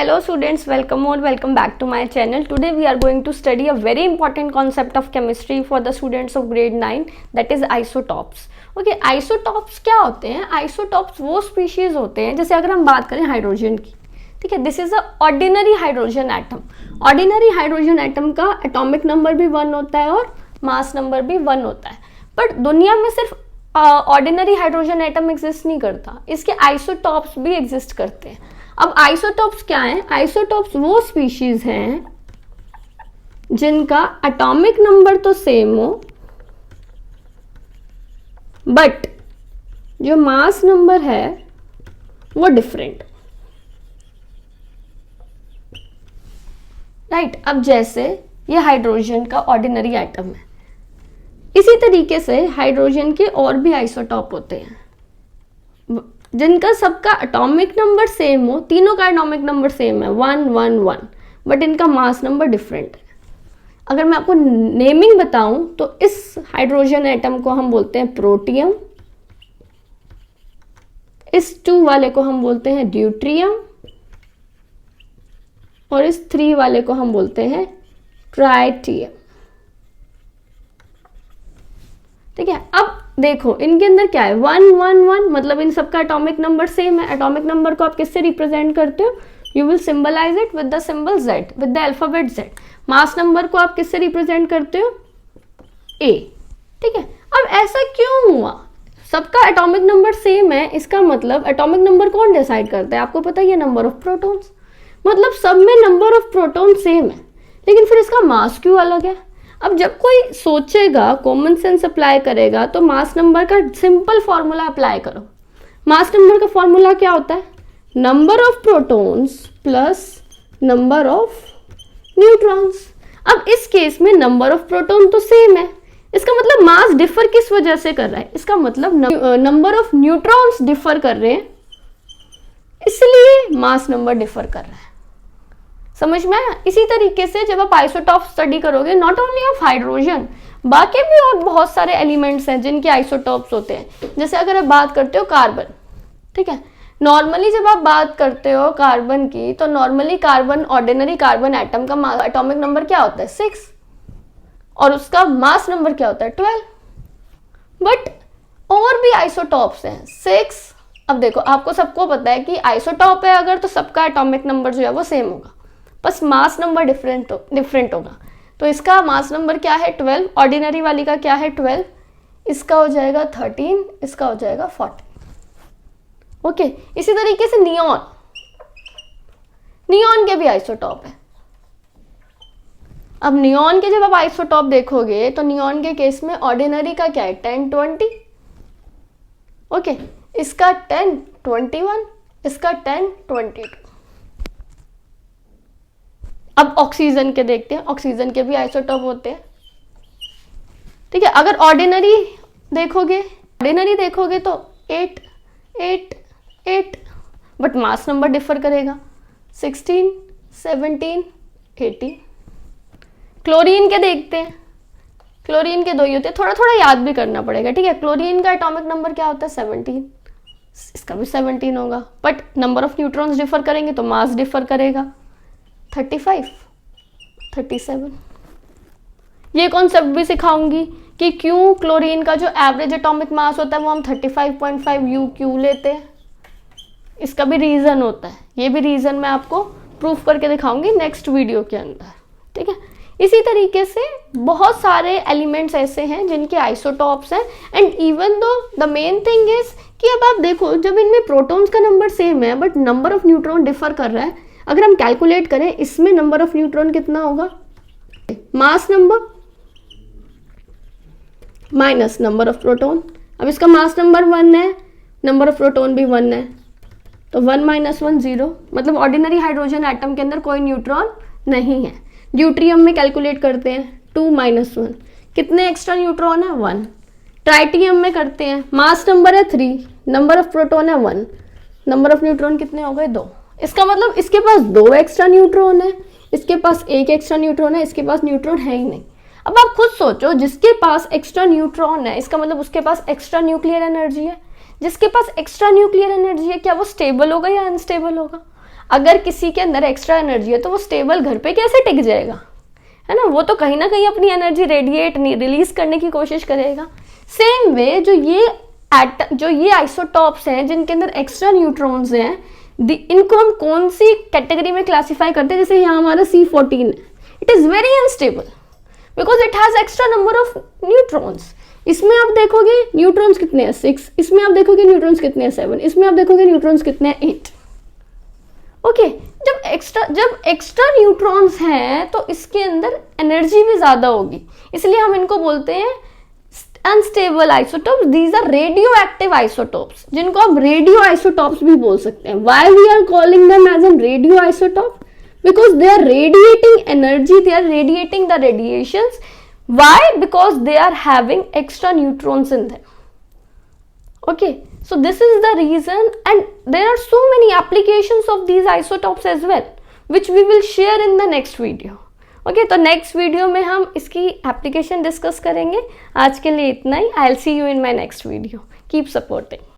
Hello students, welcome back to my channel. Today we are going to study a very important concept of chemistry for the students of grade 9, that is isotopes. Okay, isotopes क्या होते हैं? Isotopes वो species होते हैं, जैसे अगर हम बात करें हाइड्रोजन की, ठीक है, this is a ordinary hydrogen atom. Ordinary hydrogen atom का एटॉमिक नंबर भी 1 होता है और मास नंबर भी 1 होता है. बट दुनिया में सिर्फ ऑर्डिनरी हाइड्रोजन एटम एग्जिस्ट नहीं करता, इसके आइसोटॉप्स भी एग्जिस्ट करते हैं. अब आइसोटॉप्स क्या हैं? आइसोटॉप्स वो स्पीशीज हैं जिनका एटॉमिक नंबर तो सेम हो बट जो मास नंबर है वो डिफरेंट. राइट. अब जैसे ये हाइड्रोजन का ऑर्डिनरी एटम है, इसी तरीके से हाइड्रोजन के और भी आइसोटॉप होते हैं जिनका सबका एटॉमिक नंबर सेम हो, तीनों का एटॉमिक नंबर सेम है 1 1 1, बट इनका मास नंबर डिफरेंट है. अगर मैं आपको नेमिंग बताऊं तो इस हाइड्रोजन एटम को हम बोलते हैं प्रोटियम, इस 2 वाले को हम बोलते हैं ड्यूट्रियम और इस 3 वाले को हम बोलते हैं ट्राइटियम. ठीक है. अब देखो इनके अंदर क्या है, 1 1 1, मतलब इन सबका एटॉमिक नंबर सेम है. एटॉमिक नंबर को आप किससे रिप्रेजेंट करते हो? You will symbolize it with the symbol Z, with the alphabet Z. Mass number को आप किससे रिप्रेजेंट करते हो? A. ठीक है. अब ऐसा क्यों हुआ? सबका एटॉमिक नंबर सेम है, इसका मतलब एटॉमिक नंबर कौन डिसाइड करता है? आपको पता है, ये नंबर ऑफ प्रोटॉन्स. मतलब सब में नंबर ऑफ प्रोटॉन सेम है, लेकिन फिर इसका मास क्यों अलग है? अब जब कोई सोचेगा, कॉमन सेंस अप्लाई करेगा, तो मास नंबर का सिंपल फॉर्मूला अप्लाई करो. मास नंबर का फॉर्मूला क्या होता है? Number of protons plus number of neutrons. अब इस केस में नंबर ऑफ प्रोटॉन तो सेम है, इसका मतलब मास डिफर किस वजह से कर रहा है? इसका मतलब नंबर ऑफ न्यूट्रॉन्स डिफर कर रहे हैं, इसलिए मास नंबर डिफर कर रहा है. समझ में आया? इसी तरीके से जब आप आइसोटॉप स्टडी करोगे, नॉट ओनली ऑफ हाइड्रोजन, बाकी भी और बहुत सारे एलिमेंट्स हैं जिनके आइसोटॉप्स होते हैं. जैसे अगर आप बात करते हो कार्बन, ठीक है, नॉर्मली जब आप बात करते हो कार्बन की, तो normally carbon, ordinary carbon atom का एटॉमिक नंबर क्या होता है? 6, और उसका मास नंबर क्या होता है? 12. बट और भी आइसोटॉप्स हैं 6. अब देखो, आपको सबको पता है कि आइसोटॉप है अगर, तो सबका एटॉमिक नंबर जो है वो सेम होगा, बस मास नंबर डिफरेंट होगा. तो इसका मास नंबर क्या है? 12. ऑर्डिनरी वाली का क्या है? 12. इसका हो जाएगा 13, इसका हो जाएगा 14. ओके. इसी तरीके से नियॉन के भी आइसोटॉप है. अब नियॉन के जब आप आइसोटॉप देखोगे तो नियॉन के केस में ऑर्डिनरी का क्या है? 10 20. ओके. इसका 10 21, इसका 10 22. अब ऑक्सीजन के देखते हैं. ऑक्सीजन के भी आइसोटॉप होते हैं. ठीक है. अगर ऑर्डिनरी देखोगे तो 8 8 8, बट मास नंबर डिफर करेगा 16 17 18. क्लोरीन के देखते हैं. क्लोरीन के 2 ही होते हैं, थोड़ा थोड़ा याद भी करना पड़ेगा. ठीक है. क्लोरीन का एटॉमिक नंबर क्या होता है? 17. इसका भी 17 होगा, but number of neutrons differ करेंगे तो मास डिफर करेगा 35 37. ये कॉन्सेप्ट भी सिखाऊंगी कि क्यों क्लोरीन का जो एवरेज एटॉमिक मास होता है वो हम 35.5 U क्यों लेते हैं. इसका भी रीज़न होता है. ये भी रीज़न मैं आपको प्रूफ करके दिखाऊंगी नेक्स्ट वीडियो के अंदर. ठीक है. इसी तरीके से बहुत सारे एलिमेंट्स ऐसे हैं जिनके आइसोटॉप्स हैं. And even though the main thing is कि अब आप देखो, जब इनमें प्रोटॉन्स का नंबर सेम है but number of neutron differ कर रहा है, अगर हम कैलकुलेट करें इसमें नंबर ऑफ न्यूट्रॉन कितना होगा? Mass number minus number of proton. अब इसका मास नंबर 1 है, नंबर ऑफ प्रोटॉन भी 1 है, तो 1 - 1 0. मतलब ऑर्डिनरी हाइड्रोजन एटम के अंदर कोई न्यूट्रॉन नहीं है. ड्यूट्रियम में कैलकुलेट करते हैं 2 - 1, कितने एक्स्ट्रा न्यूट्रॉन है? 1. ट्राइटियम में करते हैं, मास नंबर है 3, नंबर ऑफ प्रोटॉन है 1, नंबर ऑफ न्यूट्रॉन कितने हो गए? 2. इसका मतलब इसके पास 2 एक्स्ट्रा न्यूट्रॉन है, इसके पास 1 एक्स्ट्रा न्यूट्रॉन है, इसके पास न्यूट्रॉन है ही नहीं. अब आप खुद सोचो, जिसके पास एक्स्ट्रा न्यूट्रॉन है इसका मतलब उसके पास एक्स्ट्रा न्यूक्लियर एनर्जी है. जिसके पास एक्स्ट्रा न्यूक्लियर एनर्जी है क्या वो स्टेबल होगा या अनस्टेबल होगा? अगर किसी के अंदर एक्स्ट्रा एनर्जी है तो वो स्टेबल घर पे कैसे टिक जाएगा, है ना, वो तो कहीं ना कहीं अपनी एनर्जी रेडिएट रिलीज करने की कोशिश करेगा। सेम वे जो ये आइसोटॉप्स हैं जिनके अंदर एक्स्ट्रा न्यूट्रॉन्स हैं, इनको हम कौन सी कैटेगरी में क्लासिफाई करते हैं, जैसे यहाँ हमारा C14 है, it is very unstable because it has extra number of neutrons. इसमें आप देखोगे न्यूट्रॉन्स कितने हैं 6, इसमें आप देखोगे न्यूट्रॉन्स कितने हैं 7, इसमें आप देखोगे न्यूट्रॉन्स कितने हैं 8। ओके, जब एक्स्ट्रा न्यूट्रॉन्स हैं तो इसके अंदर एनर्जी भी ज्यादा होगी, इसलिए हम इनको बोलते हैं unstable isotopes. These are radio active isotopes, जिनको आप रेडियो आइसोटॉप्स भी बोल सकते हैं। Why we are calling them as an radio isotope? Because they are radiating energy, they are radiating the radiations. Why? Because they are having extra neutrons in them. Okay, so this is the reason, and there are so many applications of these isotopes as well, which we will share in the next video. Okay, तो next video में हम इसकी application discuss करेंगे। आज के लिए इतना ही। I'll see you in my next video. Keep supporting.